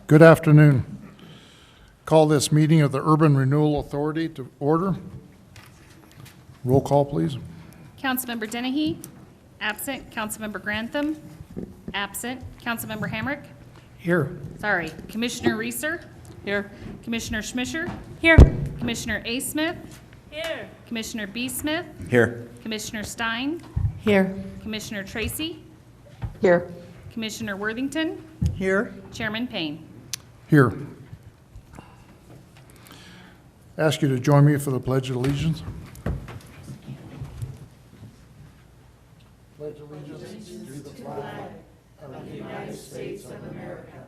Good afternoon. Call this meeting of the Urban Renewal Authority to order. Roll call, please. Councilmember Dennehy, absent. Councilmember Grantham, absent. Councilmember Hamrick, Here. sorry. Commissioner Reeser, Here. Commissioner Schmisher, Here. Commissioner A. Smith, Here. Commissioner B. Smith, Here. Commissioner Stein, Here. Commissioner Tracy, Here. Commissioner Worthington, Here. Chairman Payne. Here. Ask you to join me for the Pledge of Allegiance. Pledge allegiance to the flag of the United States of America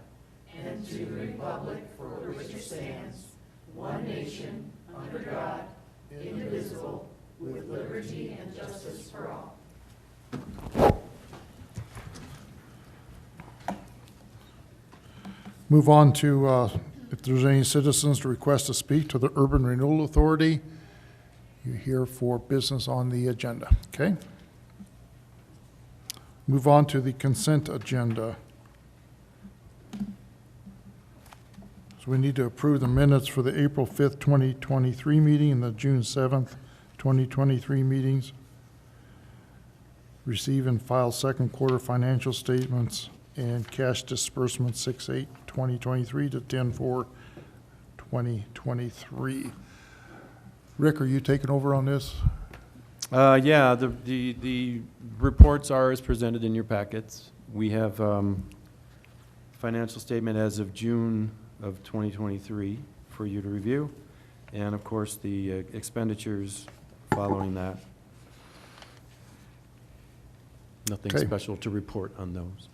and to the republic for which it stands, one nation, under God, indivisible, with liberty and justice for all. Move on to, if there's any citizens to request to speak to the Urban Renewal Authority, you're here for business on the agenda, okay? Move on to the consent agenda. So we need to approve the minutes for the April 5th, 2023 meeting and the June 7th, 2023 meetings. Receive and file second quarter financial statements and cash disbursement 6/8/2023 to 10/4/2023. Rick, are you taking over on this? Yeah, the reports are as presented in your packets. We have financial statement as of June of 2023 for you to review, and of course the expenditures following that. Nothing Okay. special to report on those.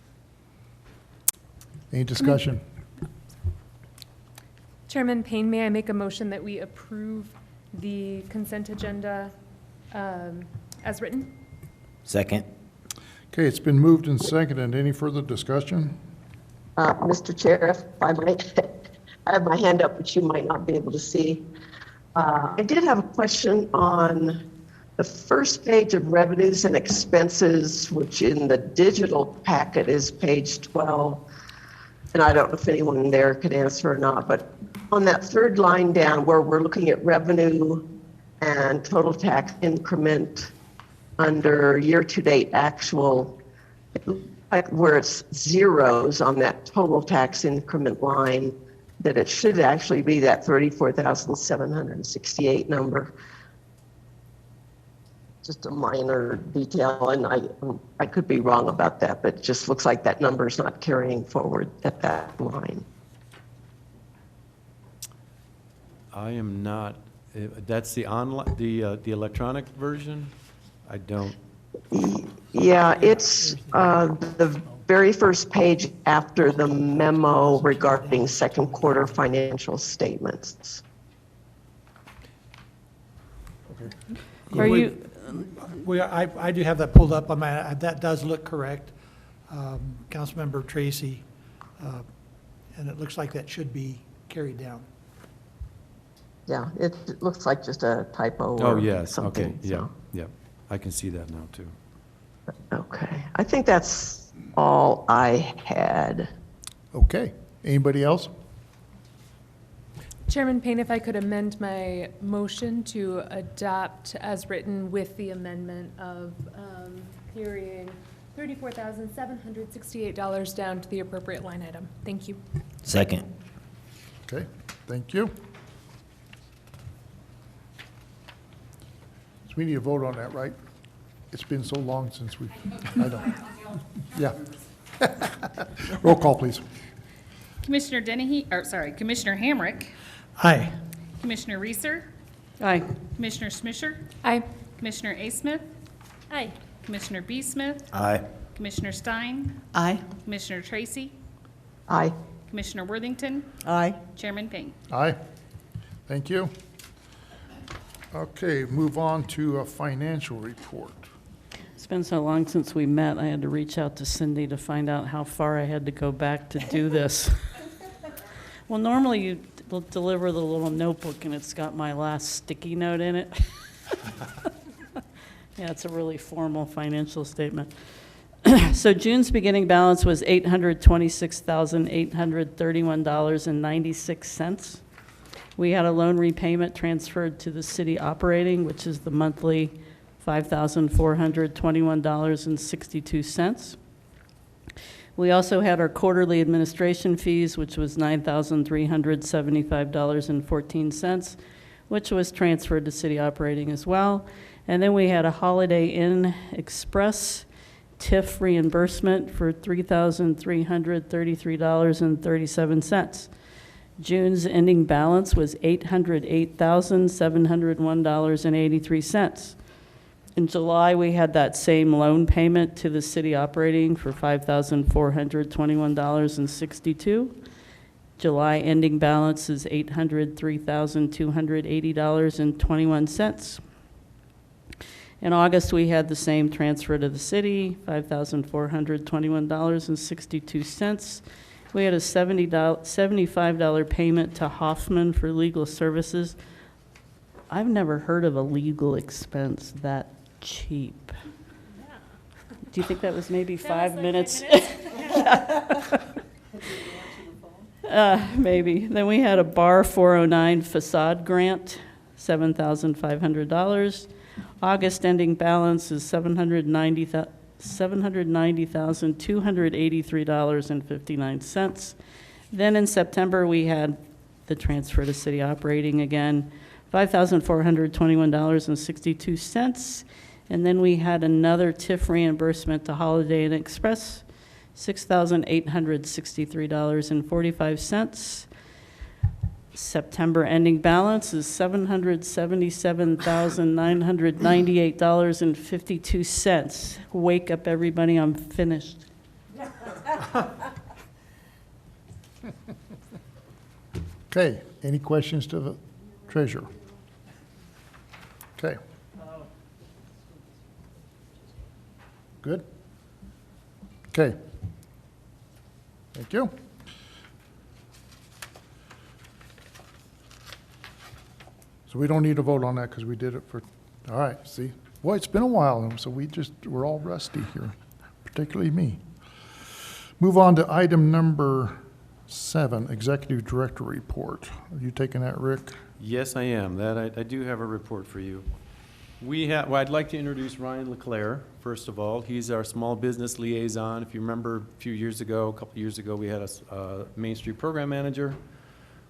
Any discussion? Chairman Payne, may I make a motion that we approve the consent agenda as written? Second. Okay, it's been moved and seconded. Any further discussion? Mr. Chair, if I might, I have my hand up, but you might not be able to see. I did have a question on the first page of revenues and expenses, which in the digital packet is page 12. And I don't know if anyone there could answer or not, but on that third line down where we're looking at revenue and total tax increment under year-to-date actual, like where it's zeros on that total tax increment line, that it should actually be that 34,768 number. Just a minor detail, and I could be wrong about that, but it just looks like that number is not carrying forward at that line. I am not. That's the online, the electronic version. I don't. Yeah, it's the very first page after the memo regarding second quarter financial statements. Are you, I do have that pulled up. That does look correct. Councilmember Tracy, and it looks like that should be carried down. Yeah, it looks like just a typo Oh, or yes, something. okay, yeah, so. yeah. I can see that now, too. Okay, I think that's all I had. Okay. Anybody else? Chairman Payne, if I could amend my motion to adopt as written with the amendment of carrying $34,768 down to the appropriate line item. Thank you. Second. Okay, thank you. So we need to vote on that, right? It's been so long since we, I don't. Yeah. Roll call, please. Commissioner Dennehy, or sorry, Commissioner Hamrick, Aye. Commissioner Reeser, Aye. Commissioner Schmisher, Aye. Commissioner A. Smith, Aye. Commissioner B. Smith, Aye. Commissioner Stein, Aye. Commissioner Tracy, Aye. Commissioner Worthington, Aye. Chairman Payne. Aye. Thank you. Okay, move on to a financial report. It's been so long since we met, I had to reach out to Cindy to find out how far I had to go back to do this. Well, normally you will deliver the little notebook and it's got my last sticky note in it. Yeah, it's a really formal financial statement. So June's beginning balance was $826,831.96. We had a loan repayment transferred to the city operating, which is the monthly $5,421.62. We also had our quarterly administration fees, which was $9,375.14, which was transferred to city operating as well. And then we had a Holiday Inn Express TIF reimbursement for $3,333.37. June's ending balance was $808,701.83. In July, we had that same loan payment to the city operating for $5,421.62. July ending balance is $803,280.21. In August, we had the same transfer to the city, $5,421.62. We had a $75 payment to Hoffman for legal services. I've never heard of a legal expense that cheap. Do you think that was maybe 5 minutes? Maybe. Then we had a Bar 409 facade grant, $7,500. August ending balance is $790,283.59. Then in September, we had the transfer to city operating again, $5,421.62. And then we had another TIF reimbursement to Holiday Inn Express, $6,863.45. September ending balance is $777,998.52. Wake up, everybody, I'm finished. Okay, any questions to the treasurer? Okay. Good? Okay. Thank you. So we don't need to vote on that because we did it for, all right, see? Boy, it's been a while, so we're all rusty here, particularly me. Move on to item number 7, Executive Director Report. Are you taking that, Rick? Yes, I am. I do have a report for you. Well, I'd like to introduce Ryan LeClaire, first of all. He's our small business liaison. If you remember a couple years ago, we had a Main Street Program Manager.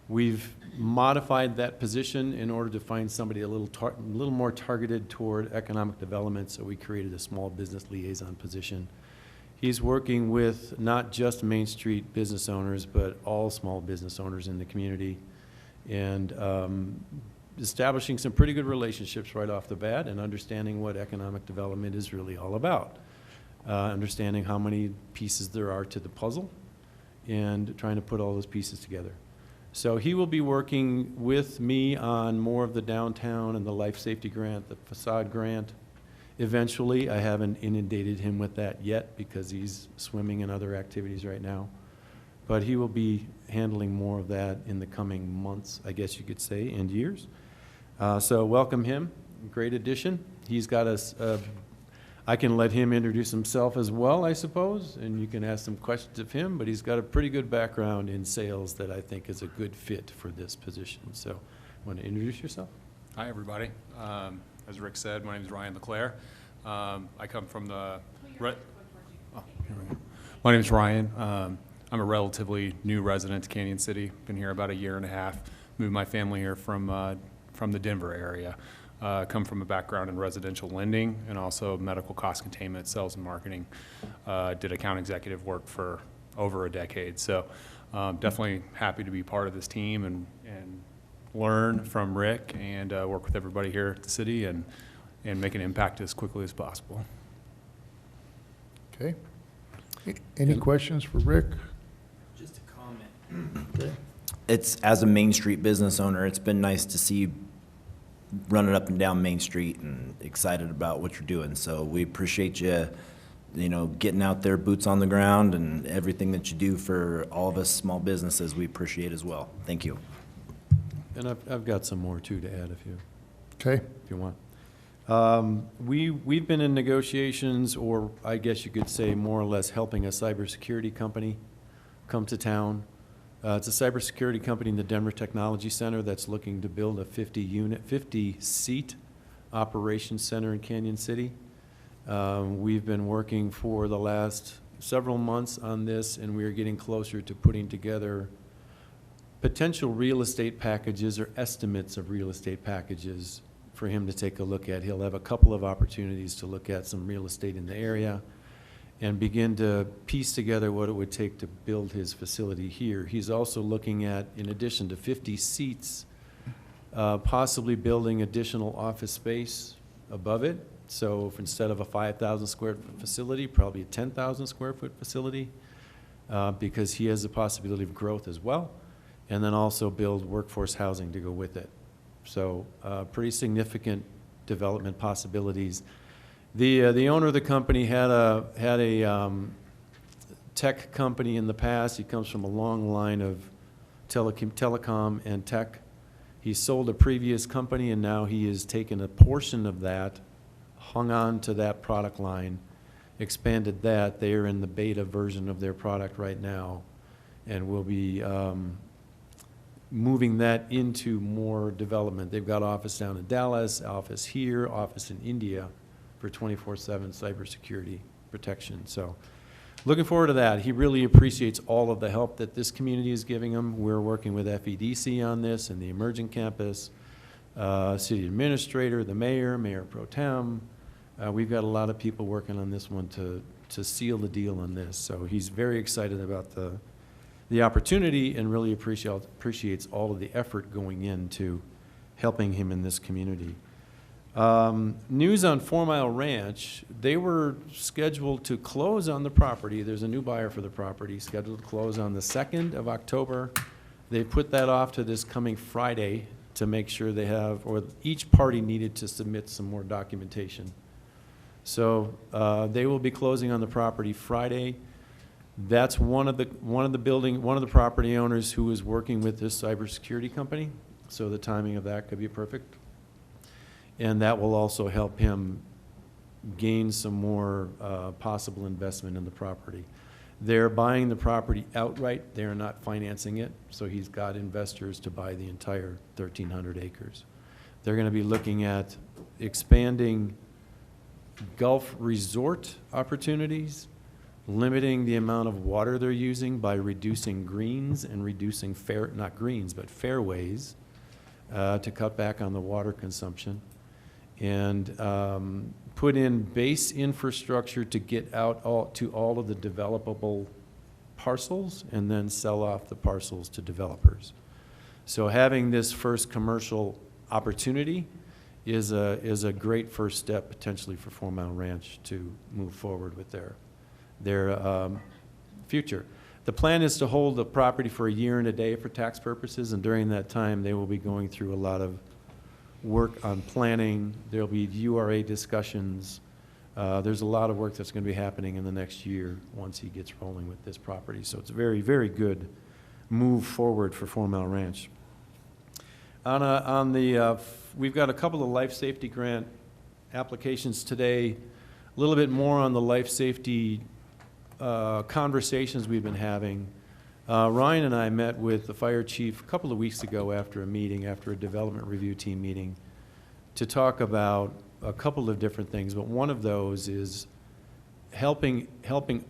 We've modified that position in order to find somebody a little more targeted toward economic development, so we created a small business liaison position. He's working with not just Main Street business owners, but all small business owners in the community, and establishing some pretty good relationships right off the bat and understanding what economic development is really all about. Understanding how many pieces there are to the puzzle and trying to put all those pieces together. So he will be working with me on more of the downtown and the life safety grant, the facade grant. Eventually, I haven't inundated him with that yet because he's swimming in other activities right now. But he will be handling more of that in the coming months, I guess you could say, and years. So welcome him, great addition. He's got I can let him introduce himself as well, I suppose, and you can ask some questions of him, but he's got a pretty good background in sales that I think is a good fit for this position. So, want to introduce yourself? Hi, everybody. As Rick said, my name is Ryan LeClaire. I come from the... My name is Ryan. I'm a relatively new resident to Canyon City. Been here about a year and a half. Moved my family here from the Denver area. Come from a background in residential lending and also medical cost containment, sales and marketing. Did account executive work for over a decade. So definitely happy to be part of this team and learn from Rick and work with everybody here at the city and make an impact as quickly as possible. Okay. Any questions for Rick? Just a comment. Okay. It's, as a Main Street business owner, it's been nice to see you running up and down Main Street and excited about what you're doing. So we appreciate you, getting out there, boots on the ground, and everything that you do for all of us small businesses, we appreciate as well. Thank you. And I've got some more too to add if you Okay. want. We've been in negotiations, or I guess you could say more or less helping a cybersecurity company come to town. It's a cybersecurity company in the Denver Technology Center that's looking to build a 50-seat operations center in Canyon City. We've been working for the last several months on this, and we are getting closer to putting together potential real estate packages or estimates of real estate packages for him to take a look at. He'll have a couple of opportunities to look at some real estate in the area and begin to piece together what it would take to build his facility here. He's also looking at, in addition to 50 seats, possibly building additional office space above it. So if instead of a 5,000 square foot facility, probably a 10,000 square foot facility, because he has the possibility of growth as well, and then also build workforce housing to go with it. So pretty significant development possibilities. The owner of the company had a tech company in the past. He comes from a long line of telecom and tech. He sold a previous company, and now he has taken a portion of that, hung on to that product line, expanded that. They are in the beta version of their product right now, and will be moving that into more development. They've got office down in Dallas, office here, office in India for 24/7 cybersecurity protection. So looking forward to that. He really appreciates all of the help that this community is giving him. We're working with FEDC on this and the Emerging Campus, city administrator, the mayor, Mayor Pro Tem. We've got a lot of people working on this one to seal the deal on this. So he's very excited about the opportunity and really appreciates all of the effort going into helping him in this community. News on 4 Mile Ranch, they were scheduled to close on the property. There's a new buyer for the property, scheduled to close on the 2nd of October. They put that off to this coming Friday to make sure they have, or each party needed to submit some more documentation. So they will be closing on the property Friday. That's one of the property owners who is working with this cybersecurity company. So the timing of that could be perfect. And that will also help him gain some more possible investment in the property. They're buying the property outright. They're not financing it. So he's got investors to buy the entire 1,300 acres. They're going to be looking at expanding Gulf resort opportunities, limiting the amount of water they're using by reducing greens and reducing not greens, but fairways to cut back on the water consumption, and put in base infrastructure to get out to all of the developable parcels and then sell off the parcels to developers. So having this first commercial opportunity is a great first step potentially for 4 Mile Ranch to move forward with their future. The plan is to hold the property for a year and a day for tax purposes, and during that time they will be going through a lot of work on planning. There'll be URA discussions. There's a lot of work that's going to be happening in the next year once he gets rolling with this property. So it's a very, very good move forward for 4 Mile Ranch. We've got a couple of life safety grant applications today. A little bit more on the life safety conversations we've been having. Ryan and I met with the fire chief a couple of weeks ago after a development review team meeting, to talk about a couple of different things, but one of those is helping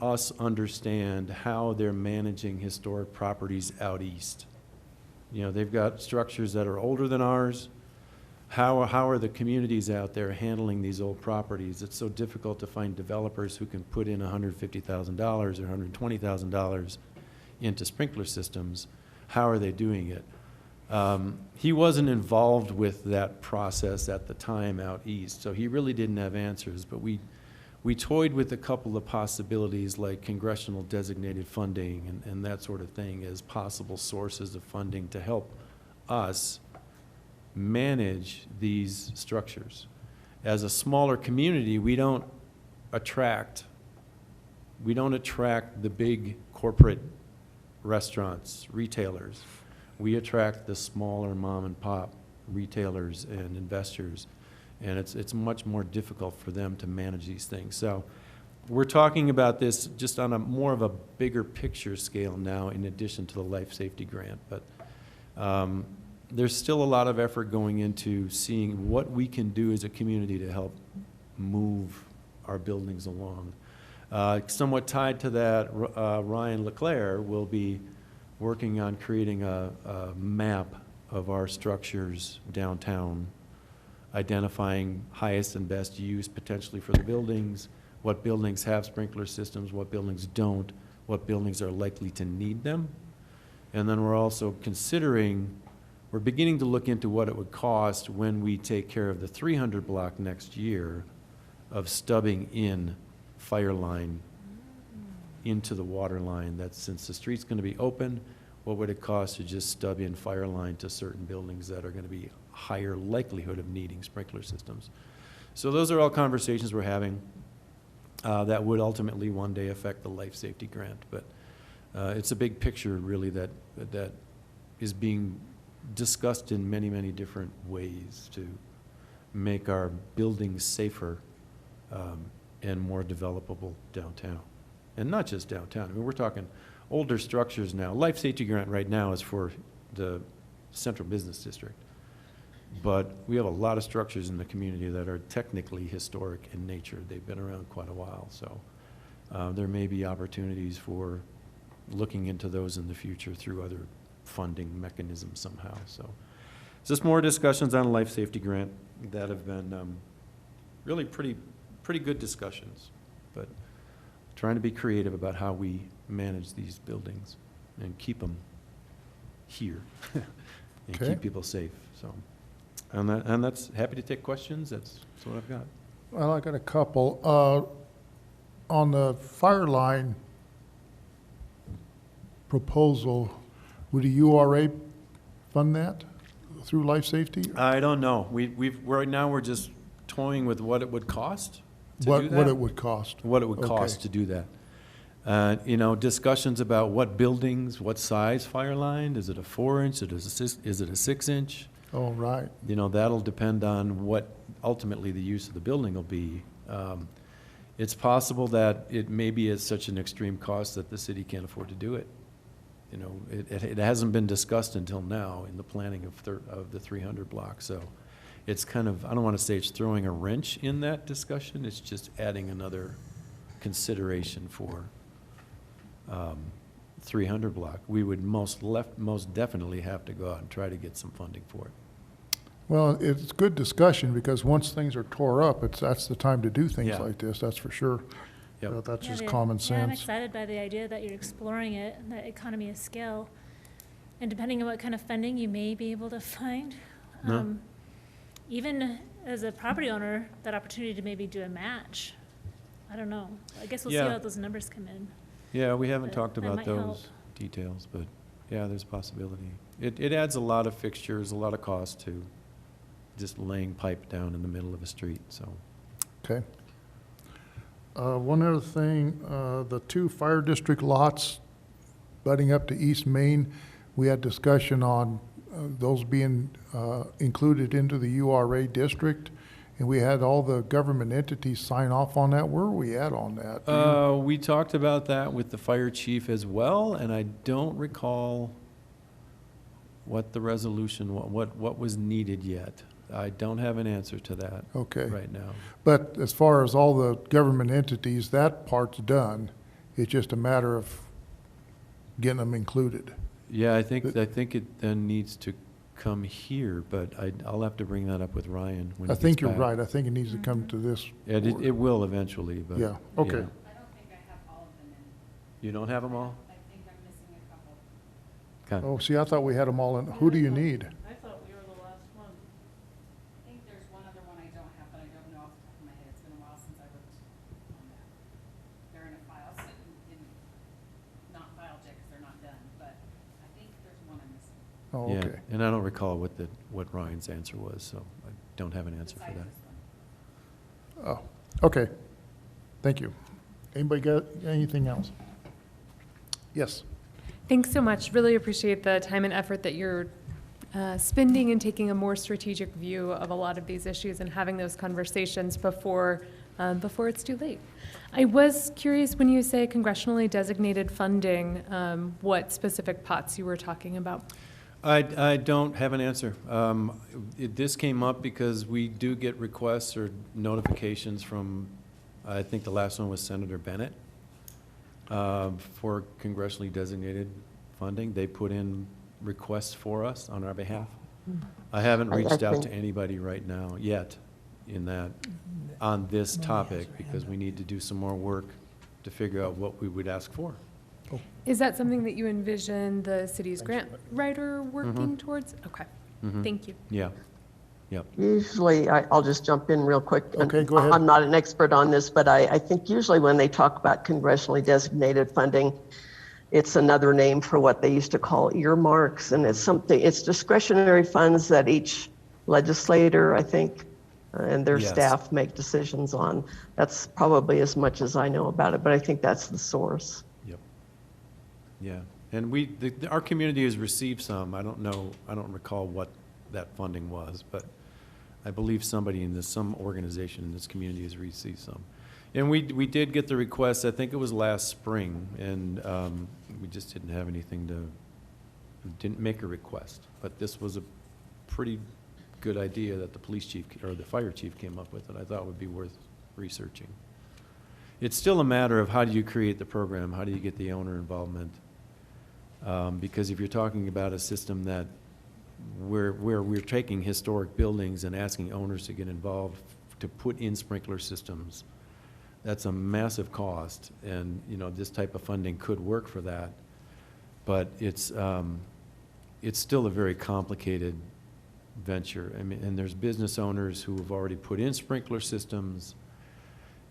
us understand how they're managing historic properties out east. You know, they've got structures that are older than ours. How are the communities out there handling these old properties? It's so difficult to find developers who can put in $150,000 or $120,000 into sprinkler systems. How are they doing it? He wasn't involved with that process at the time out east, so he really didn't have answers, but we toyed with a couple of possibilities like congressional designated funding and that sort of thing as possible sources of funding to help us manage these structures. As a smaller community, we don't attract the big corporate restaurants, retailers. We attract the smaller mom and pop retailers and investors. And it's much more difficult for them to manage these things. So we're talking about this just on a more of a bigger picture scale now, in addition to the life safety grant. But there's still a lot of effort going into seeing what we can do as a community to help move our buildings along. Somewhat tied to that, Ryan Leclerc will be working on creating a map of our structures downtown, identifying highest and best use potentially for the buildings, what buildings have sprinkler systems, what buildings don't, what buildings are likely to need them. And then we're also we're beginning to look into what it would cost when we take care of the 300 block next year of stubbing in fire line into the water line. That since the street's going to be open, what would it cost to just stub in fire line to certain buildings that are going to be higher likelihood of needing sprinkler systems? So those are all conversations we're having that would ultimately one day affect the life safety grant. But it's a big picture really that is being discussed in many, many different ways to make our buildings safer and more developable downtown. And not just downtown. I mean, we're talking older structures now. Life safety grant right now is for the central business district. But we have a lot of structures in the community that are technically historic in nature. They've been around quite a while. So there may be opportunities for looking into those in the future through other funding mechanisms somehow. So just more discussions on life safety grant that have been really pretty good discussions, but trying to be creative about how we manage these buildings and keep them here and Okay. keep people safe. So, and that's happy to take questions. That's what I've got. Well, I got a couple. On the fire line proposal, would the URA fund that through life safety? I don't know. Right now we're just toying with what it would cost to do that. What it would cost? What it would Okay. cost to do that. Discussions about what buildings, what size fire line. Is it a 4-inch? Is it a 6-inch? Oh, right. That'll depend on what ultimately the use of the building will be. It's possible that it may be at such an extreme cost that the city can't afford to do it. It hasn't been discussed until now in the planning of the 300 block. So it's kind of, I don't want to say it's throwing a wrench in that discussion. It's just adding another consideration for 300 block. We would most definitely have to go out and try to get some funding for it. Well, it's good discussion, because once things are tore up, that's the time to do things Yeah. like this, that's for sure. Yep. That's just Yeah, common Yeah, I'm sense. excited by the idea that you're exploring it, and that economy of scale. And depending on what kind of funding you may be able to find, No. even as a property owner, that opportunity to maybe do a match. I don't know. I guess we'll see Yeah. how those numbers come in. Yeah, we haven't But talked that about might help. those details, but yeah, there's a possibility. It adds a lot of fixtures, a lot of cost to just laying pipe down in the middle of a street, so. Okay. One other thing, the 2 fire district lots butting up to East Main, we had discussion on those being included into the URA district, and we had all the government entities sign off on that. Where are we at on that? Do you- We talked about that with the fire chief as well, and I don't recall what the resolution, what was needed yet. I don't have an answer to that Okay. right now. But as far as all the government entities, that part's done. It's just a matter of getting them included. Yeah, I think it then needs to come here, but I'll have to bring that up with Ryan when he I gets think you're back. right. I think it needs to come to this. It board. will eventually, but. Yeah, okay. yeah. You don't have them all? Okay. Oh, see, I thought we had them all in. Who do you need? I thought we were the last one. I think there's one other one I don't have, but I don't know off the top of my head. It's been a while since I looked on that. They're in a file sitting in, not file check because they're not done, but I think there's one I'm missing Oh, Yeah, okay. and I don't recall what Ryan's answer was, so I don't have an answer for besides that. this one. Oh, okay. Thank you. Anybody got anything else? Yes. Thanks so much. Really appreciate the time and effort that you're spending and taking a more strategic view of a lot of these issues and having those conversations before it's too late. I was curious, when you say congressionally designated funding, what specific pots you were talking about? I don't have an answer. This came up because we do get requests or notifications from, I think the last one was Senator Bennett, for congressionally designated funding. They put in requests for us on our behalf. I haven't I reached out to think- anybody right now yet on this topic, because we need to do some more work to figure out what we would ask for. Is that something that you envision the city's grant writer working towards? Okay, Mhm. thank you. Yeah, yep. Usually, I'll just jump in real quick. And Okay, go ahead. I'm not an expert on this, but I think usually when they talk about congressionally designated funding, it's another name for what they used to call earmarks, and it's discretionary funds that each legislator, I think, and their Yes. staff make decisions on. That's probably as much as I know about it, but I think that's the source. Yep. Yeah, and our community has received some. I don't know, I don't recall what that funding was, but I believe some organization in this community has received some. And we did get the request, I think it was last spring, and we just didn't have anything didn't make a request. But this was a pretty good idea that the police chief, or the fire chief came up with, that I thought would be worth researching. It's still a matter of how do you create the program, how do you get the owner involvement? Because if you're talking about a system that where we're taking historic buildings and asking owners to get involved to put in sprinkler systems, that's a massive cost, and this type of funding could work for that, but it's still a very complicated venture. I mean, and there's business owners who have already put in sprinkler systems.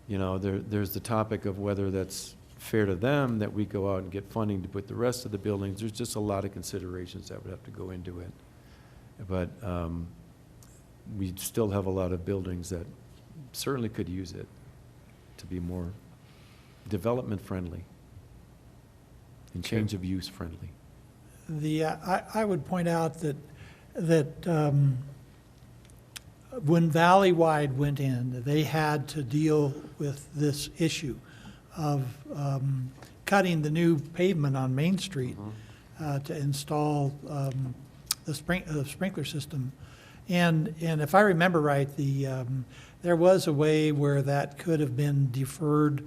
There's the topic of whether that's fair to them that we go out and get funding to put the rest of the buildings. There's just a lot of considerations that would have to go into it. But we still have a lot of buildings that certainly could use it to be more development friendly and change of use friendly. I would point out that when Valleywide went in, they had to deal with this issue of cutting the new pavement on Main Street to install the sprinkler system. And if I remember right, there was a way where that could have been deferred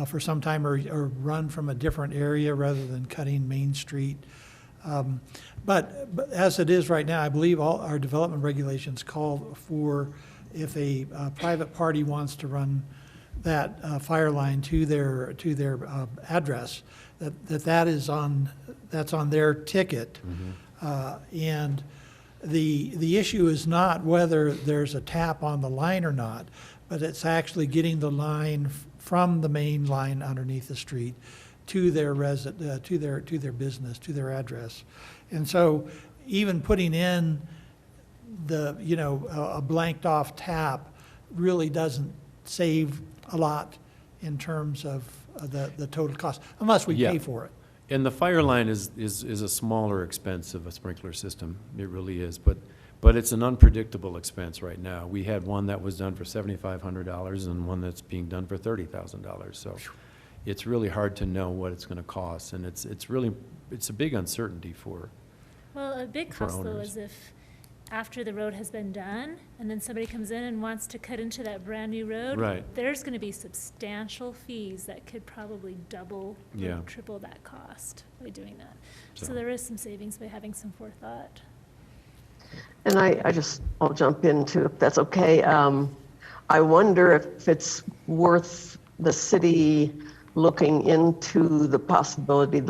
for some time, or run from a different area rather than cutting Main Street. But as it is right now, I believe all our development regulations call for, if a private party wants to run that fire line to their address, that's on their ticket. And the issue is not whether there's a tap on the line or not, but it's actually getting the line from the main line underneath the street to their to their business, to their address. And so even putting in a blanked off tap really doesn't save a lot in terms of the total cost, unless we pay for it. And the fire line is a smaller expense of a sprinkler system. It really is, but it's an unpredictable expense right now. We had one that was done for $7,500 and one that's being done for $30,000. So it's really hard to know what it's going to cost, and it's a big uncertainty for. Well, a big for cost though owners. is if after the road has been done and then somebody comes in and wants to cut into that brand new road. Right. There's going to be substantial fees that could probably double Yeah. or triple that cost by doing that. So- So there is some savings by having some forethought. And I'll jump in too, if that's okay. I wonder if it's worth the city looking into the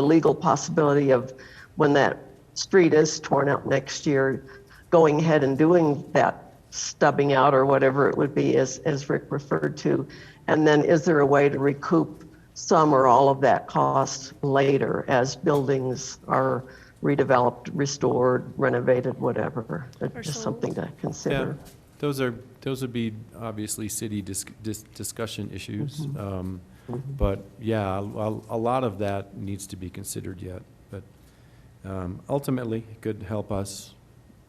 legal possibility of, when that street is torn out next year, going ahead and doing that stubbing out or whatever it would be, as Rick referred to. And then is there a way to recoup some or all of that cost later as buildings are redeveloped, restored, renovated, whatever? That's just something to consider. Yeah, those would be obviously city discussion issues. But yeah, a lot of that needs to be considered yet. But ultimately, it could help us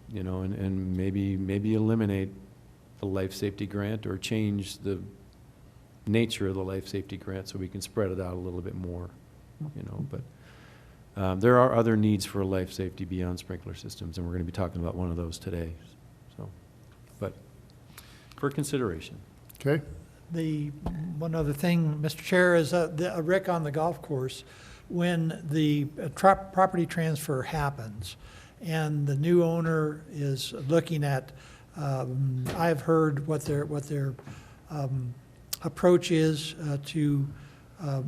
you know, and maybe eliminate the life safety grant or change the nature of the life safety grant so we can spread it out a little bit more, you know, but there are other needs for life safety beyond sprinkler systems, and we're going to be talking about one of those today, so, but for consideration. Okay, The, one other thing, Mr. Chair, is a wreck on the golf course. When the property transfer happens and the new owner is looking at, I've heard what their approach is to,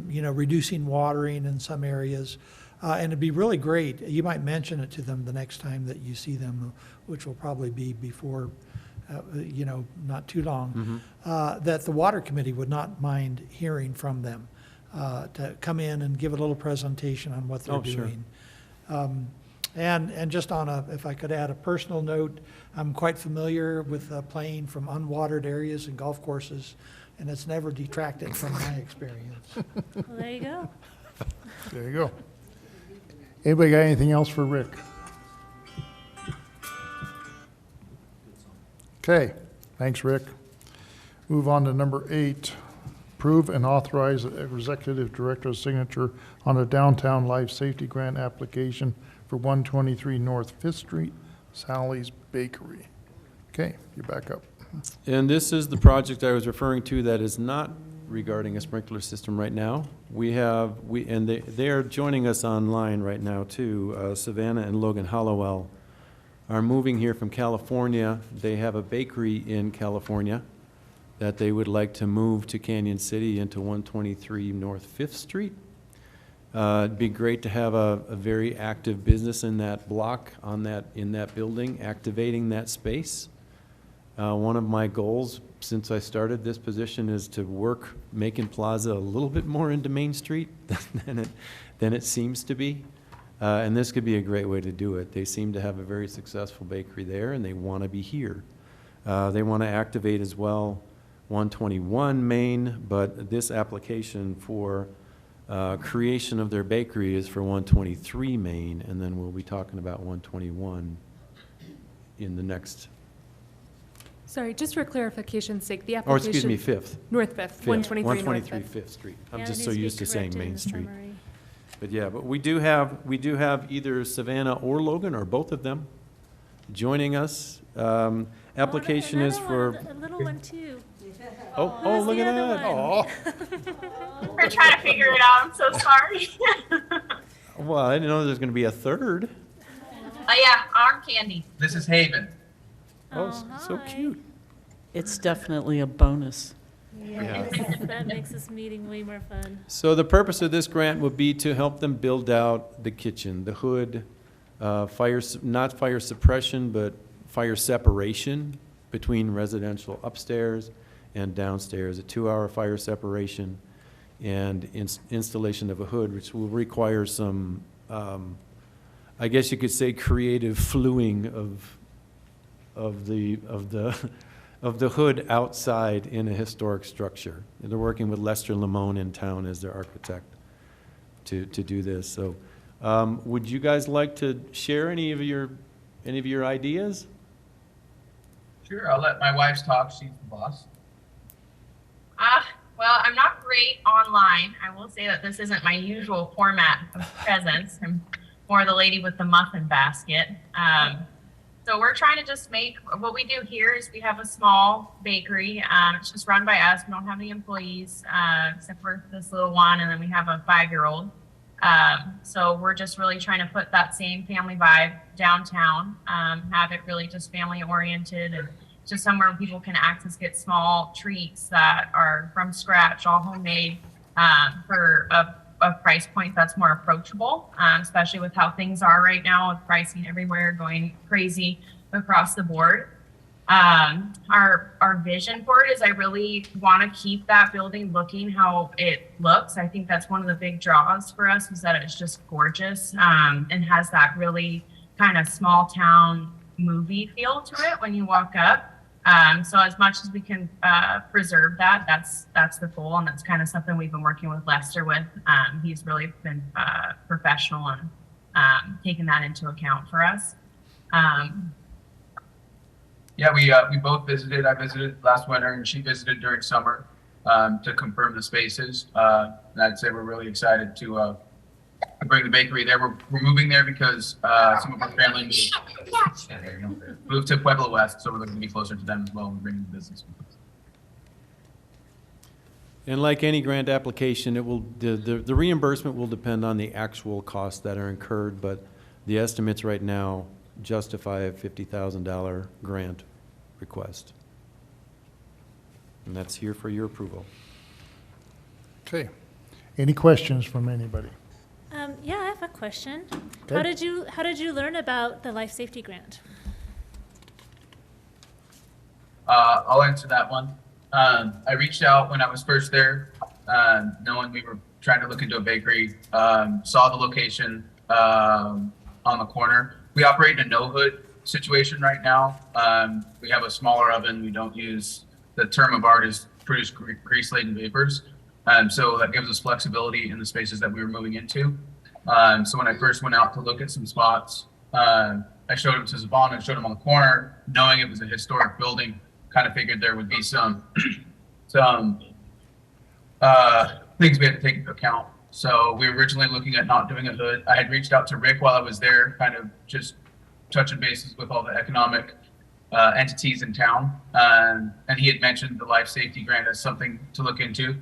you know, reducing watering in some areas. And it'd be really great, you might mention it to them the next time that you see them, which will probably be before, you know, not too long, that the water committee would not mind hearing from them, to come in and give a little presentation on what they're Oh, sure. doing. And just on a, if I could add a personal note, I'm quite familiar with playing from unwatered areas and golf courses, and it's never detracted from my experience. Well, there you go. there you go. Anybody got anything else for Rick? Okay, thanks, Rick. Move on to number 8. Approve and authorize the executive director's signature on a downtown life safety grant application for 123 North 5th Street, Sally's Bakery. Okay, you're back up. And this is the project I was referring to that is not regarding a sprinkler system right now. And they are joining us online right now too. Savannah and Logan Hollowell are moving here from California. They have a bakery in California that they would like to move to Canyon City into 123 North 5th Street. It'd be great to have a very active business in that block, in that building, activating that space. One of my goals since I started this position is to work Macon Plaza a little bit more into Main Street than it seems to be. And this could be a great way to do it. They seem to have a very successful bakery there, and they want to be here. They want to activate as well 121 Main, but this application for creation of their bakery is for 123 Main, and then we'll be talking about 121 in the next, Sorry, just for clarification's sake, the or application. excuse me, 5th. North Fifth, 123 North 123 Fifth. 5th Street. I'm Yeah, it just needs so to be used to saying corrected in Main the Street. summary. But yeah, but we do have either Savannah or Logan, or both of them, joining us. Application is for, A little one too. oh, Who's look the at other that. one? We're trying to figure it out. I'm so sorry. Well, I didn't know there was going to be a third. Yeah, arm candy. This is Haven. Oh, Oh, so hi. cute. It's definitely a bonus. Yes, that makes this meeting way more fun. So the purpose of this grant would be to help them build out the kitchen, the hood, not fire suppression, but fire separation between residential upstairs and downstairs, a 2-hour fire separation, and installation of a hood, which will require some, I guess you could say, creative fluing of the hood outside in a historic structure. And they're working with Lester Lamone in town as their architect to do this. So, would you guys like to share any of your ideas? Sure, I'll let my wife talk. She's the boss. Well, I'm not great online. I will say that this isn't my usual format of presents. I'm more the lady with the muffin basket. So we're trying to just make, what we do here is we have a small bakery. It's just run by us. We don't have any employees, except for this little one, and then we have a 5-year-old. So we're just really trying to put that same family vibe downtown, have it really just family oriented, and just somewhere where people can access, get small treats that are from scratch, all homemade, for a price point that's more approachable, especially with how things are right now with pricing everywhere going crazy across the board. Our vision for it is I really want to keep that building looking how it looks. I think that's one of the big draws for us, is that it's just gorgeous, and has that really kind of small town movie feel to it when you walk up. So as much as we can preserve that, that's the goal, and that's kind of something we've been working with Lester with. He's really been professional and taking that into account for us. Yeah, we both visited. I visited last winter and she visited during summer to confirm the spaces. And I'd say we're really excited to bring the bakery there. We're moving there because some of our family moved to Pueblo West, so we're looking to be closer to them as well. We're bringing the business. And like any grant application, it will, the reimbursement will depend on the actual costs that are incurred, but the estimates right now justify a $50,000 grant request. And that's here for your approval. Okay. Any questions from anybody? Yeah, I have a question. Okay. How did you learn about the life safety grant? I'll answer that one. I reached out when I was first there, knowing we were trying to look into a bakery, saw the location on the corner. We operate in a no-hood situation right now. We have a smaller oven. We don't use, the term of art is produce grease-laden vapors. So that gives us flexibility in the spaces that we were moving into. So when I first went out to look at some spots, I showed them to Zavon and showed them on the corner, knowing it was a historic building. Kind of figured there would be some things we had to take into account. So we were originally looking at not doing a hood. I had reached out to Rick while I was there, kind of just touching bases with all the economic entities in town. And he had mentioned the life safety grant as something to look into.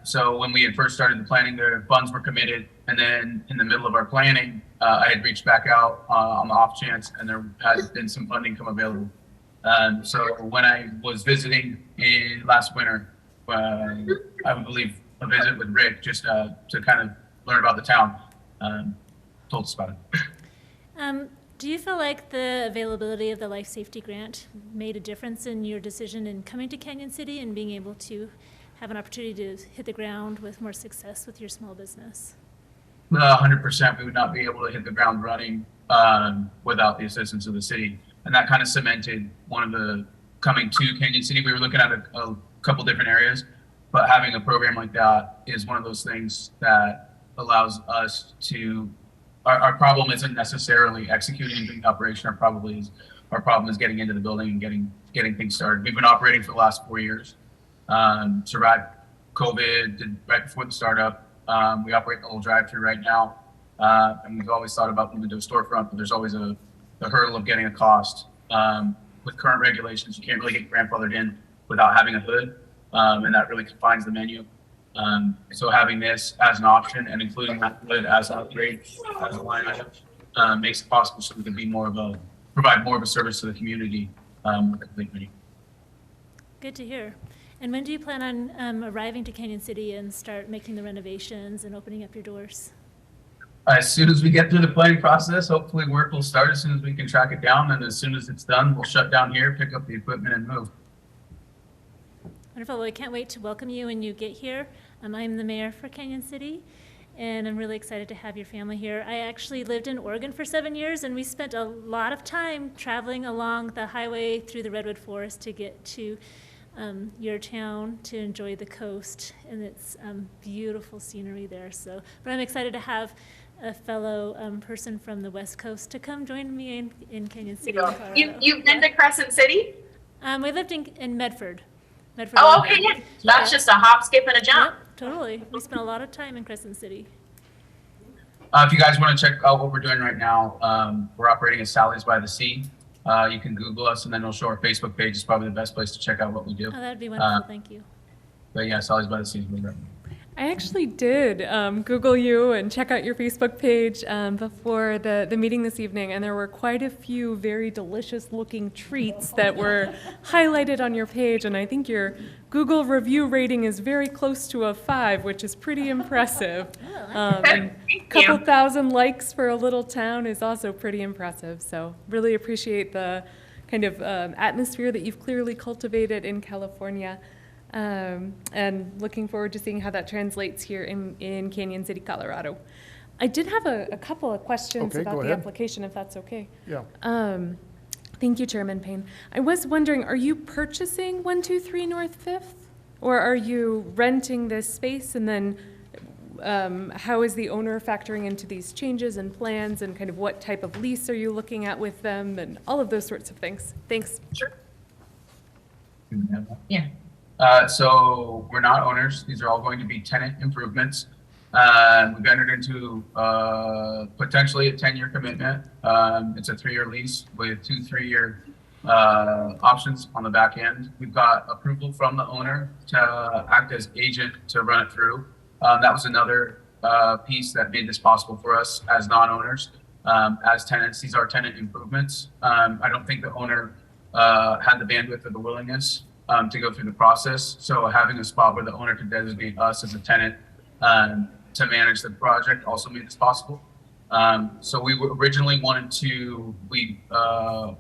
So when we had first started the planning, the funds were committed. And then in the middle of our planning, I had reached back out on the off chance, and there has been some funding come available. So when I was visiting last winter, I would believe a visit with Rick just to kind of learn about the town, told us about it. Do you feel like the availability of the life safety grant made a difference in your decision in coming to Canyon City and being able to have an opportunity to hit the ground with more success with your small business? 100%. We would not be able to hit the ground running without the assistance of the city. And that kind of cemented one of the coming to Canyon City. We were looking at a couple different areas, but having a program like that is one of those things that allows us to, our problem isn't necessarily executing the operation. Our problem is getting into the building and getting things started. We've been operating for the last 4 years. Survived COVID right before the startup. We operate the whole drive-through right now. And we've always thought about moving to a storefront, but there's always the hurdle of getting a cost. With current regulations, you can't really get grandfathered in without having a hood, and that really confines the menu. So having this as an option and including that hood as an upgrade, as a line item, makes it possible so we can be provide more of a service to the community with the complete menu. Good to hear. And when do you plan on arriving to Canyon City and start making the renovations and opening up your doors? As soon as we get through the planning process, hopefully work will start as soon as we can track it down. And as soon as it's done, we'll shut down here, pick up the equipment and move. Wonderful. Well, I can't wait to welcome you when you get here. I'm the mayor for Canyon City, and I'm really excited to have your family here. I actually lived in Oregon for 7 years, and we spent a lot of time traveling along the highway through the redwood forest to get to your town to enjoy the coast, and it's beautiful scenery there. But I'm excited to have a fellow person from the West Coast to come join me in Canyon City, Colorado. You've been to Crescent City? We lived in Medford. Oh, okay, Oregon. yeah. That's just a hop, skip, and a jump. Yep, totally. We spent a lot of time in Crescent City. If you guys want to check out what we're doing right now, we're operating at Sally's by the Sea. You can Google us, and then it'll show our Facebook page. It's probably the best place to check out what we do. Oh, that'd be wonderful. Thank you. But yeah, Sally's by the Sea is where we're at. I actually did Google you and check out your Facebook page before the meeting this evening, and there were quite a few very delicious-looking treats that were highlighted on your page, and I think your Google review rating is very close to a 5, which is pretty impressive. A couple thousand likes for a little town is also pretty impressive, so really appreciate the kind of atmosphere that you've clearly cultivated in California. And looking forward to seeing how that translates here in Canyon City, Colorado. I did have a couple of questions about the application, if that's okay. Yeah. Thank you, Chairman Payne. I was wondering, are you purchasing 123 North 5th? Or are you renting this space and then how is the owner factoring into these changes and plans, and kind of what type of lease are you looking at with them, and all of those sorts of things? Thanks. Sure. Yeah. So we're not owners. These are all going to be tenant improvements. We've entered into potentially a 10-year commitment. It's a 3-year lease with 2 3-year options on the back end. We've got approval from the owner to act as agent to run it through. That was another piece that made this possible for us as non-owners. As tenants, these are tenant improvements. I don't think the owner had the bandwidth or the willingness to go through the process. So having a spot where the owner could designate us as a tenant to manage the project also made this possible. So we originally wanted to,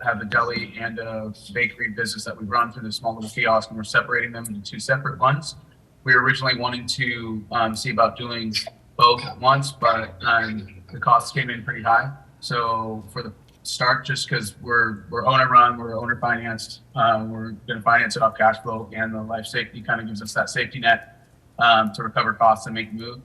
have a deli and a bakery business that we run through this small little kiosk, and we're separating them into 2 separate ones. We were originally wanting to see about doing both at once, but the costs came in pretty high. So for the start, just because we're owner run, we're owner financed, we're going to finance it off cash flow, and the life safety kind of gives us that safety net to recover costs and make the move.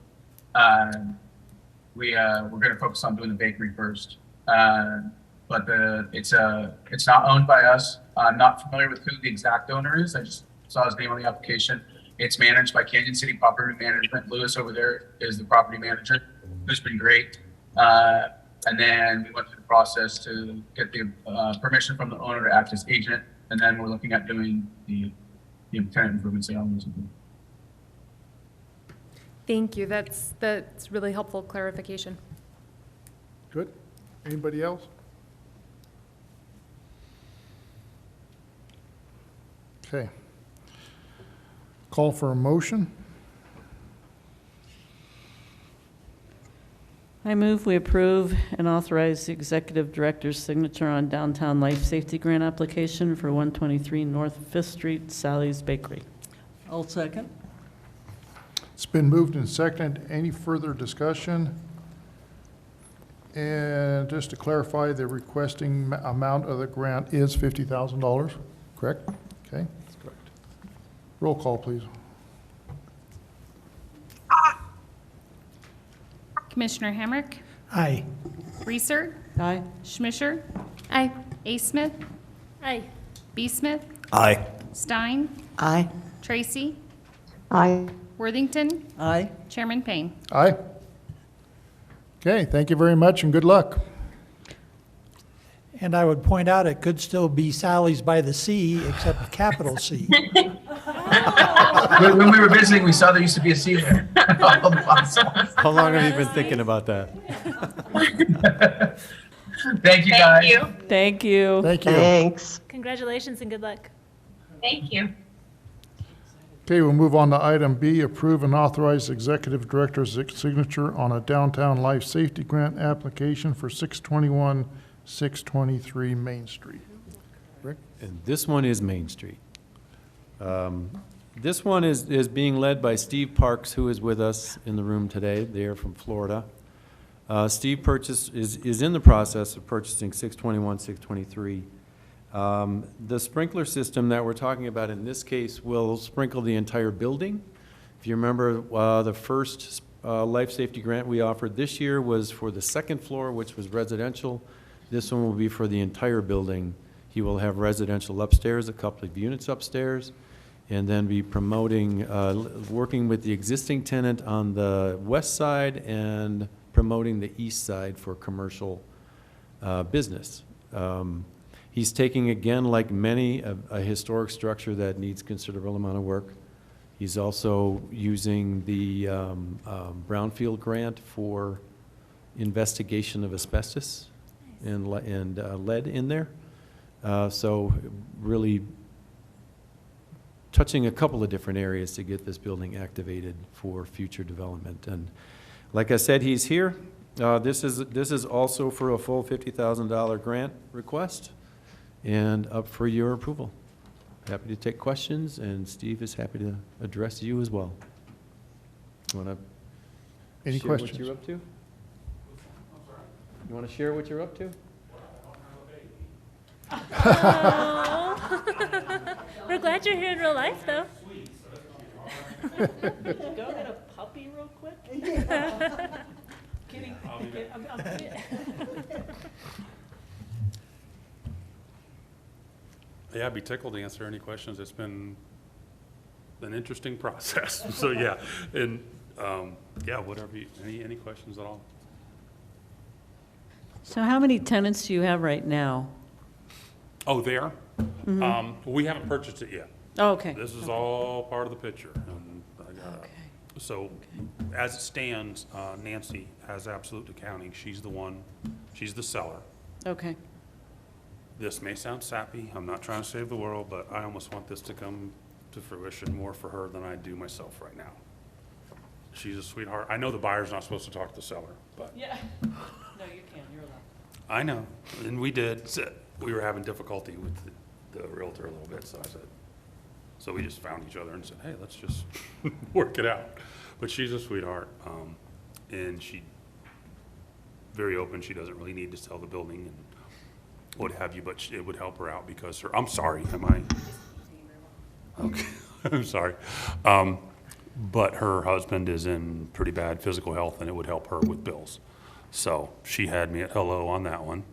We're going to focus on doing the bakery first, but it's not owned by us. I'm not familiar with who the exact owner is. I just saw his name on the application. It's managed by Canyon City Property Management. Lewis over there is the property manager, who's been great. And then we went through the process to get the permission from the owner to act as agent, and then we're looking at doing the tenant improvements and Thank you. That's really helpful clarification. Good. Anybody else? Okay. Call for a motion. I move we approve and authorize the executive director's signature on downtown life safety grant application for 123 North 5th Street, Sally's Bakery. I'll second. It's been moved and seconded. Any further discussion? And just to clarify, the requesting amount of the grant is $50,000, correct? Okay. That's correct. Roll call, please. Commissioner Hamrick, Aye. Reeser, Aye. Schmisher, Aye. A. Smith, Aye. B. Smith, Aye. Stein, Aye. Tracy, Aye. Worthington, Aye. Chairman Payne. Aye. Okay, thank you very much and good luck. And I would point out, it could still be Sally's by the Sea, except capital C. when we were visiting, we saw there used to be a sea there. How long have you been thinking about that? Thank you, guys. Thank you. Thank you. Thank you. Thanks. Congratulations and good luck. Thank you. Okay, we'll move on to item B, approve and authorize executive director's signature on a downtown life safety grant application for 623 Main Street. Rick? And this one is Main Street. This one is being led by Steve Parks, who is with us in the room today. They are from Florida. Steve is in the process of purchasing 621, 623. The sprinkler system that we're talking about in this case will sprinkle the entire building. If you remember, the first life safety grant we offered this year was for the 2nd floor, which was residential. This one will be for the entire building. He will have residential upstairs, a couple of units upstairs, and then be promoting, working with the existing tenant on the west side and promoting the east side for commercial business. He's taking, again, like many, a historic structure that needs considerable amount of work. He's also using the brownfield grant for investigation of asbestos and lead in there. So really touching a couple of different areas to get this building activated for future development. And like I said, he's here. This is also for a full $50,000 grant request and up for your approval. Happy to take questions, and Steve is happy to address you as well. You want to Any share questions? what you're up to? You want to share what you're up to? Oh. We're glad you're here in real life, though. Did you go get a puppy real quick? Kidding. Yeah, I'd be tickled to answer any questions. It's been an interesting process. So, yeah, and, yeah, whatever, any questions at all? So how many tenants do you have right now? Oh, there? We haven't purchased it yet. Oh, okay. This is all part of the picture. And I got Okay. So, as it stands, Nancy has absolute accounting. She's the one, she's the seller. Okay. This may sound sappy, I'm not trying to save the world, but I almost want this to come to fruition more for her than I do myself right now. She's a sweetheart. I know the buyer's not supposed to talk to the seller, but Yeah. No, you can't, you're allowed. I know, and we did. We were having difficulty with the realtor a little bit, so I said, so we just found each other and said, hey, let's just work it out. But she's a sweetheart, and she very open. She doesn't really need to sell the building and what have you, but it would help her out because I'm sorry, am I? Okay, I'm sorry. But her husband is in pretty bad physical health and it would help her with bills. So she had me at hello on that one.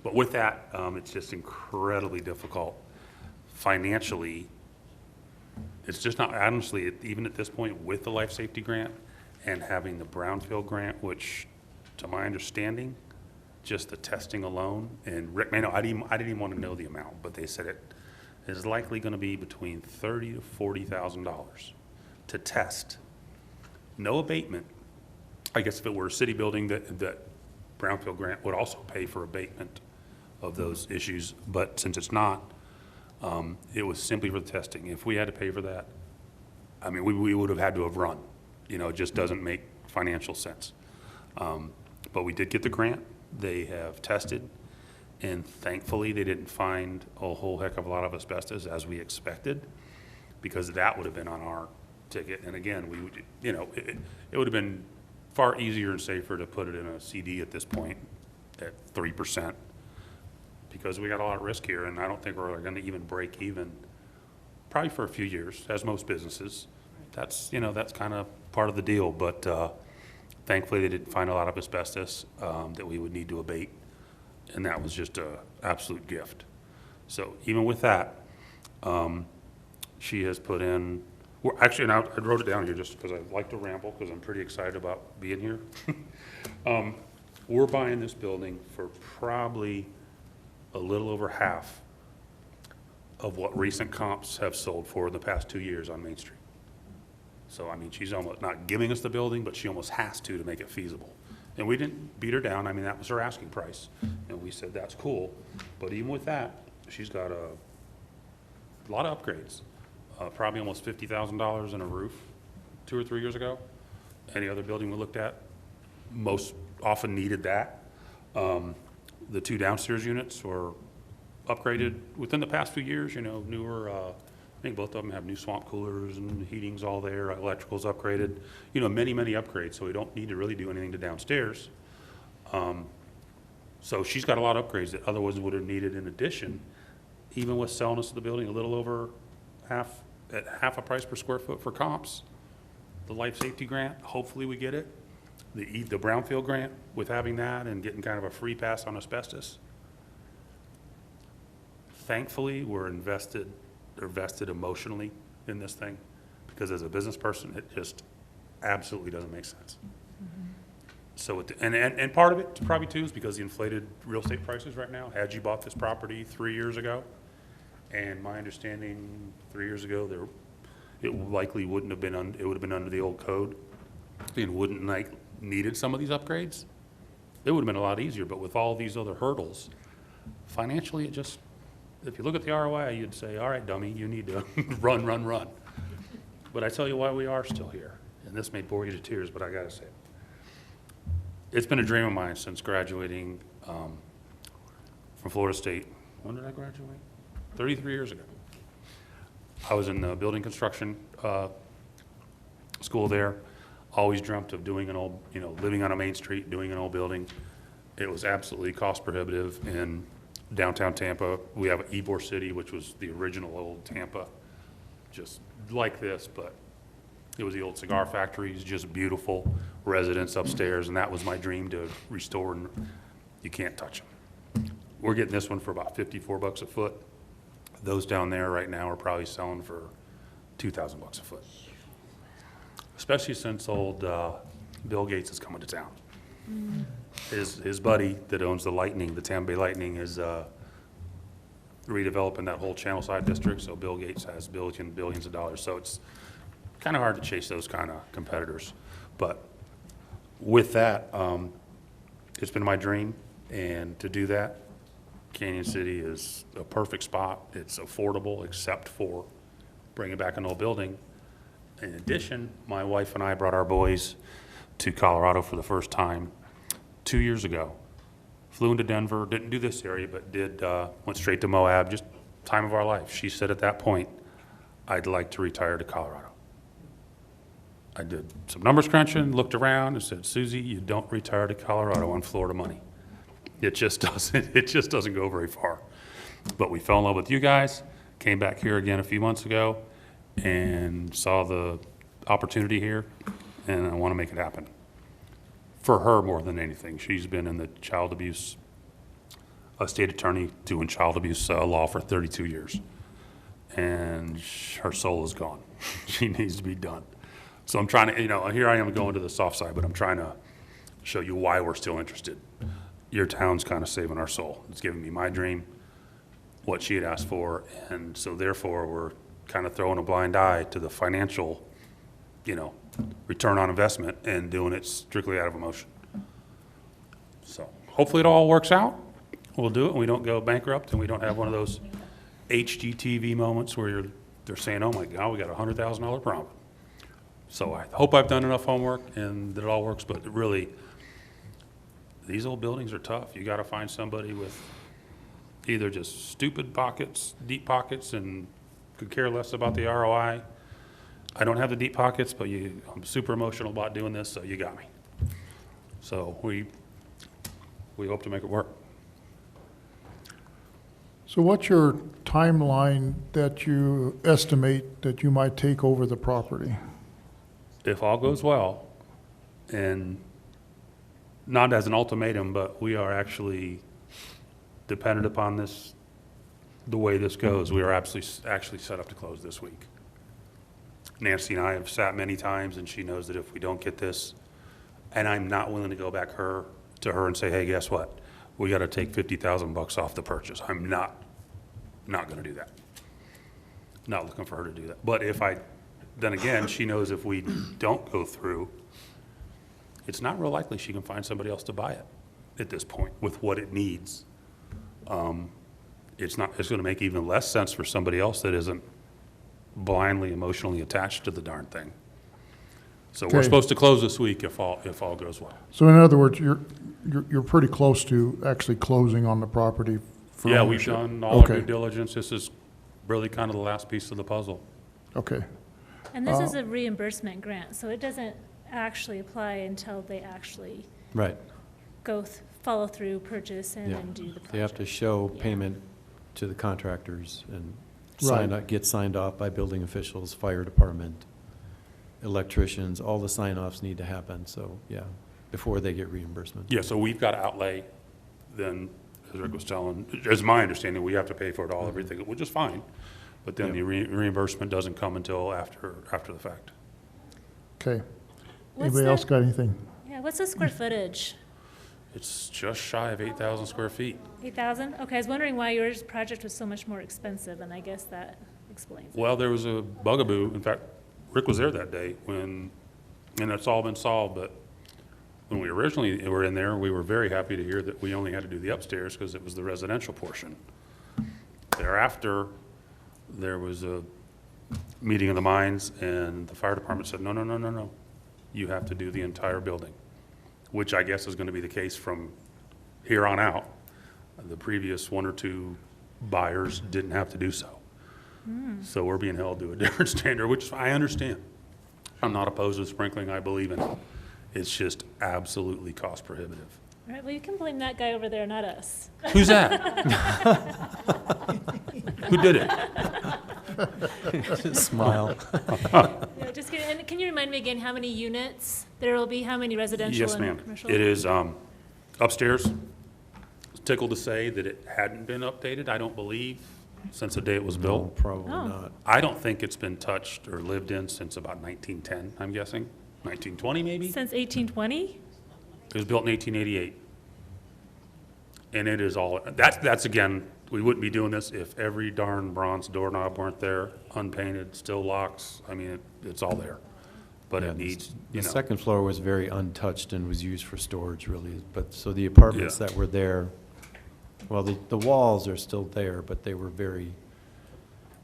But with that, it's just incredibly difficult financially. It's just not, honestly, even at this point with the life safety grant and having the brownfield grant, which to my understanding, just the testing alone, and Rick may know, I didn't even want to know the amount, but they said it is likely going to be between $30,000 to $40,000 to test. No abatement. I guess if it were a city building, that brownfield grant would also pay for abatement of those issues, but since it's not, it was simply for the testing. If we had to pay for that, I mean, we would have had to have run. You know, it just doesn't make financial sense. But we did get the grant. They have tested, and thankfully they didn't find a whole heck of a lot of asbestos as we expected, because that would have been on our ticket. And again, we would, you know, it would have been far easier and safer to put it in a CD at this point at 3%, because we got a lot of risk here, and I don't think we're going to even break even probably for a few years, as most businesses. That's, you know, that's kind of part of the deal, but thankfully they didn't find a lot of asbestos that we would need to abate, and that was just an absolute gift. So even with that, she has put in, well, actually, and I wrote it down here just because I like to ramble, because I'm pretty excited about being here. We're buying this building for probably a little over half of what recent comps have sold for in the past 2 years on Main Street. So, I mean, she's almost not giving us the building, but she almost has to make it feasible. And we didn't beat her down. I mean, that was her asking price. And we said, that's cool. But even with that, she's got a lot of upgrades. Probably almost $50,000 in a roof 2 or 3 years ago. Any other building we looked at most often needed that. The 2 downstairs units were upgraded within the past few years, you know, newer, I think both of them have new swamp coolers and heating's all there, electrical's upgraded, you know, many, many upgrades, so we don't need to really do anything to downstairs. So she's got a lot of upgrades that otherwise would have needed in addition, even with selling us the building a little over half a price per square foot for comps. The life safety grant, hopefully we get it. The brownfield grant, with having that and getting kind of a free pass on asbestos. Thankfully, we're vested emotionally in this thing, because as a business person, it just absolutely doesn't make sense. So, and part of it probably too is because the inflated real estate prices right now. Had you bought this property 3 years ago, and my understanding 3 years ago, it likely wouldn't have been, it would have been under the old code, and wouldn't like needed some of these upgrades. It would have been a lot easier, but with all these other hurdles, financially, it just, if you look at the ROI, you'd say, all right, dummy, you need to run. But I tell you why we are still here, and this may bore you to tears, but I gotta say it. It's been a dream of mine since graduating from Florida State. When did I graduate? 33 years ago. I was in the building construction school there. Always dreamt of doing an old, you know, living on a main street, doing an old building. It was absolutely cost prohibitive in downtown Tampa. We have Ybor City, which was the original old Tampa, just like this, but It was the old cigar factory. It's just beautiful residents upstairs, and that was my dream to restore, and you can't touch them. We're getting this one for about $54 a foot. Those down there right now are probably selling for $2,000 a foot. Especially since old Bill Gates is coming to town. His buddy that owns the Lightning, the Tampa Bay Lightning, is redeveloping that whole Channelside district, so Bill Gates has billions of dollars. So it's kind of hard to chase those kind of competitors. But with that, it's been my dream, and to do that, Canyon City is a perfect spot. It's affordable except for bringing back an old building. In addition, my wife and I brought our boys to Colorado for the first time 2 years ago. Flew into Denver, didn't do this area, but went straight to Moab, just time of our life. She said at that point, I'd like to retire to Colorado. I did some numbers crunching, looked around and said, Susie, you don't retire to Colorado on Florida money. It just doesn't go very far. But we fell in love with you guys, came back here again a few months ago, and saw the opportunity here, and I want to make it happen. For her more than anything. She's been in the child abuse, a state attorney doing child abuse law for 32 years. And her soul is gone. She needs to be done. So I'm trying to, here I am going to the soft side, but I'm trying to show you why we're still interested. Your town's kind of saving our soul. It's giving me my dream, what she had asked for, and so therefore we're kind of throwing a blind eye to the financial, return on investment and doing it strictly out of emotion. So hopefully it all works out. We'll do it and we don't go bankrupt and we don't have one of those HGTV moments where they're saying, oh my God, we got a $100,000 problem. So I hope I've done enough homework and that it all works, but really, these old buildings are tough. You got to find somebody with either just stupid pockets, deep pockets, and could care less about the ROI. I don't have the deep pockets, but I'm super emotional about doing this, so you got me. So we hope to make it work. So what's your timeline that you estimate that you might take over the property? If all goes well, and not as an ultimatum, but we are actually dependent upon this, the way this goes, we are actually set up to close this week. Nancy and I have sat many times, and she knows that if we don't get this, and I'm not willing to go back to her and say, hey, guess what? We got to take $50,000 off the purchase. I'm not going to do that. Not looking for her to do that. But then again, she knows if we don't go through, it's not real likely she can find somebody else to buy it at this point with what it needs. It's going to make even less sense for somebody else that isn't blindly emotionally attached to the darn thing. So we're supposed to close this week if all goes well. So in other words, you're pretty close to actually closing on the property for Yeah, ownership. we've done all our due diligence. This is really kind of the last piece of the puzzle. Okay. And this is a reimbursement grant, so it doesn't actually apply until they actually Right. follow through, purchase, and Yeah. then do the project. They have to show payment to the contractors and get signed off by building officials, fire department, electricians, all the sign-offs need to happen, so, yeah, before they get reimbursement. Yeah, so we've got to outlay, then, as Rick was telling, as my understanding, we have to pay for it all, everything, which is fine. But then the reimbursement doesn't come until after the fact. Okay. What's Anybody else got anything? Yeah, what's the square footage? It's just shy of 8,000 square feet. 8,000? Okay, I was wondering why your project was so much more expensive, and I guess that explains it. Well, there was a bugaboo. In fact, Rick was there that day and it's all been solved, but when we originally were in there, we were very happy to hear that we only had to do the upstairs because it was the residential portion. Thereafter, there was a meeting of the minds, and the fire department said, no. You have to do the entire building, which I guess is going to be the case from here on out. The previous one or two buyers didn't have to do so. So we're being held to a different standard, which I understand. I'm not opposed to sprinkling. I believe in it. It's just absolutely cost prohibitive. All right, well, you can blame that guy over there, not us. Who's that? Who did it? Smile. Yeah, just kidding. And can you remind me again how many units there will be, how many residential Yes, and ma'am. commercial? It is upstairs. Tickled to say that it hadn't been updated, I don't believe, since the day it was No, built. probably Oh. not. I don't think it's been touched or lived in since about 1910, I'm guessing. 1920, maybe? Since 1820? It was built in 1888. And it is all, that's again, we wouldn't be doing this if every darn bronze doorknob weren't there, unpainted, still locks. I mean, it's all there. But Yeah, it needs, The you know, second floor was very untouched and was used for storage, really. But, so the apartments Yeah. that were there, well, the walls are still there, but they were very,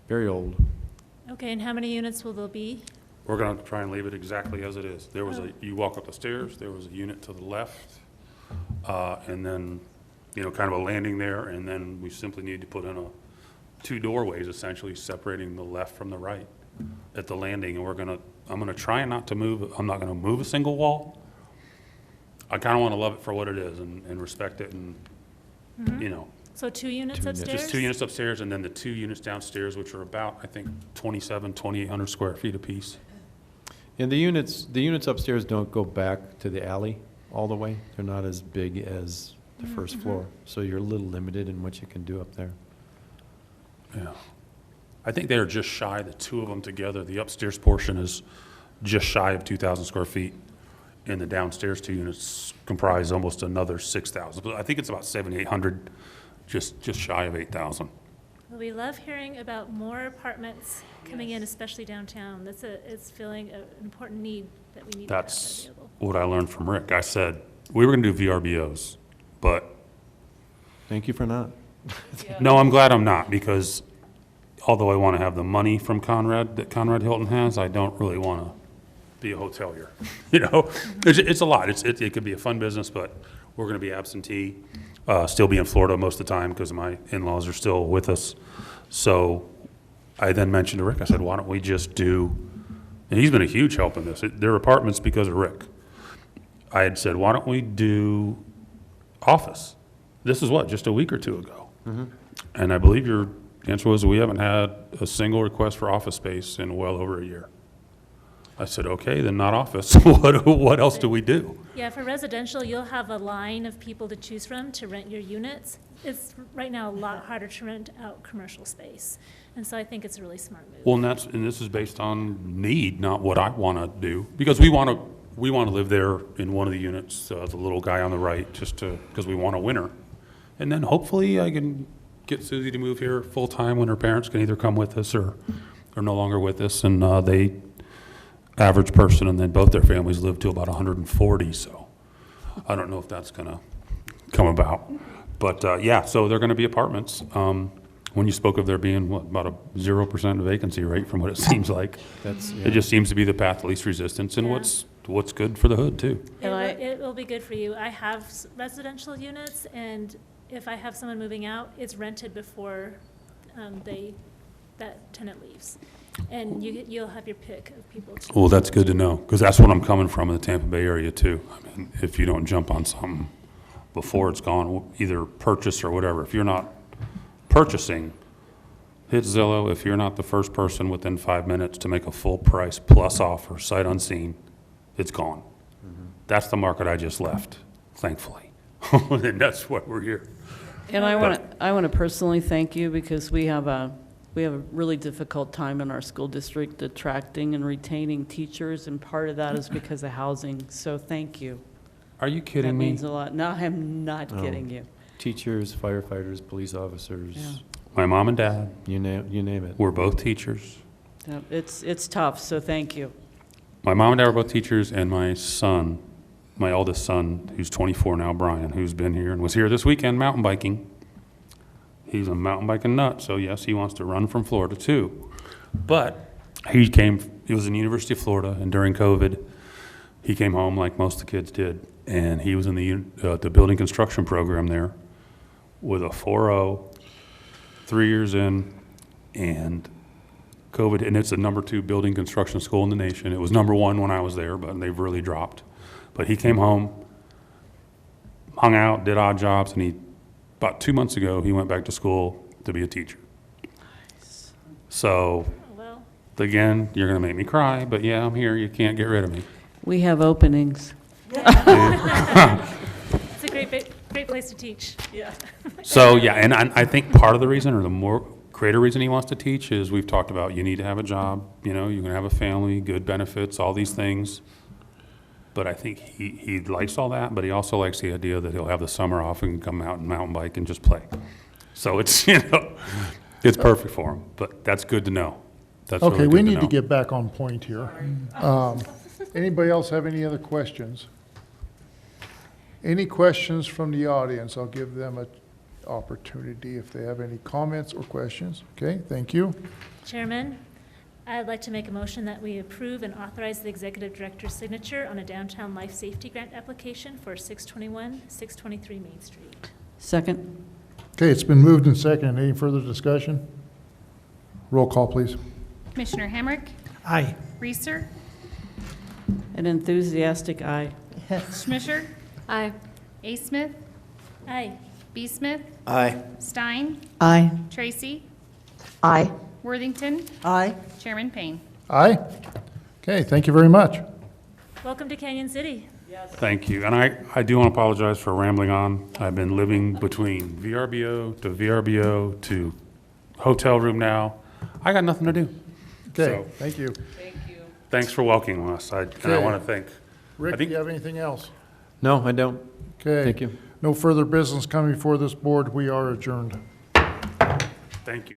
very old. Okay, and how many units will there be? we're gonna try and leave it exactly as it is. There was Oh. you walk up the stairs, there was a unit to the left, and then, you know, kind of a landing there, and then we simply need to put in two doorways essentially separating the left from the right at the landing, and I'm gonna try not to move, I'm not gonna move a single wall. I kinda wanna love it for what it is and respect it and, you know, So 2 units Two units. upstairs? just 2 units upstairs and then the 2 units downstairs, which are about, I think, 2,800 square feet apiece. And the units upstairs don't go back to the alley all the way. They're not as big as the first floor. So you're a little limited in what you can do up there. Yeah. I think they're just shy, the two of them together. The upstairs portion is just shy of 2,000 square feet, and the downstairs 2 units comprise almost another 6,000. But I think it's about 7,800, just shy of 8,000. Well, we love hearing about more apartments coming in, especially downtown. It's feeling an important need that we need to have That's available. what I learned from Rick. I said, we were going to do VRBOs, but Thank you for not. no, I'm glad I'm not, because although I want to have the money from Conrad, that Conrad Hilton has, I don't really want to be a hotelier. You know, it's a lot. It could be a fun business, but we're going to be absentee, still be in Florida most of the time because my in-laws are still with us. So I then mentioned to Rick, I said, why don't we just do, and he's been a huge help in this. They're apartments because of Rick. I had said, why don't we do office? This is what, just a week or two ago. And I believe your answer was, we haven't had a single request for office space in well over a year. I said, okay, then not office. What else do we do? Yeah, for residential, you'll have a line of people to choose from to rent your units. It's right now a lot harder to rent out commercial space. And so I think it's a really smart move. Well, and this is based on need, not what I want to do, because we want to live there in one of the units, the little guy on the right, because we want a winner. And then hopefully I can get Susie to move here full-time when her parents can either come with us or are no longer with us, and they, average person, and then both their families live to about 140, so I don't know if that's going to come about. But, yeah, so they're going to be apartments. When you spoke of there being, what, about a 0% vacancy rate from what it seems like, it just seems to be the path of least resistance, and Yeah. what's good for the hood, too. It will be good for you. I have residential units, and if I have someone moving out, it's rented before that tenant leaves. And you'll have your pick of people. Well, that's good to know, because that's what I'm coming from in the Tampa Bay area, too. I mean, if you don't jump on something before it's gone, either purchase or whatever, if you're not purchasing, hit Zillow. If you're not the first person within 5 minutes to make a full price plus offer, sight unseen, it's gone. That's the market I just left, thankfully. And that's why we're here. And I want to personally thank you, because we have a really difficult time in our school district attracting and retaining teachers, and part of that is because of housing. So thank you. Are you kidding me? That means a lot. No, I'm not kidding you. Teachers, firefighters, police officers. Yeah. My mom and dad, You name it. we're both teachers. Yeah, it's tough, so thank you. My mom and dad are both teachers, and my son, my oldest son, who's 24 now, Brian, who's been here and was here this weekend mountain biking. He's a mountain biking nut, so yes, he wants to run from Florida too. But he was in the University of Florida, and during COVID, he came home like most of the kids did, and he was in the building construction program there with a 4.0, 3 years in, and COVID, and it's the #2 building construction school in the nation. It was #1 when I was there, but they've really dropped. But he came home, hung out, did odd jobs, and about 2 months ago, he went back to school to be a teacher. So Well, Again, you're gonna make me cry, but yeah, I'm here. You can't get rid of me. We have openings. It's a great place to teach. Yeah. So, yeah, and I think part of the reason, or the more greater reason he wants to teach is we've talked about, you need to have a job, you know, you're gonna have a family, good benefits, all these things. But I think he likes all that, but he also likes the idea that he'll have the summer off and come out and mountain bike and just play. So it's, you know, it's perfect for him, but that's good to know. That's really Okay, good we to need to know. get back on point here. Anybody else have any other questions? Any questions from the audience? I'll give them an opportunity if they have any comments or questions. Okay, thank you. Chairman, I'd like to make a motion that we approve and authorize the executive director's signature on a downtown life safety grant application for 621, 623 Main Street. Second? Okay, it's been moved and seconded. Any further discussion? Roll call, please. Commissioner Hamrick, Aye. Reeser, An enthusiastic aye. Schmisher, Aye. A. Smith, Aye. B. Smith, Aye. Stein, Aye. Tracy, Aye. Worthington, Aye. Chairman Payne. Aye? Okay, thank you very much. Welcome to Canyon City. Thank you, and I do want to apologize for rambling on. I've been living between VRBO to hotel room now. I got nothing to do. Okay, So- thank you. Thanks for welcoming us, and I Okay. want to thank. Rick, do think- you have anything else? No, I don't. Okay. Thank you. No further business coming before this board. We are adjourned. Thank you.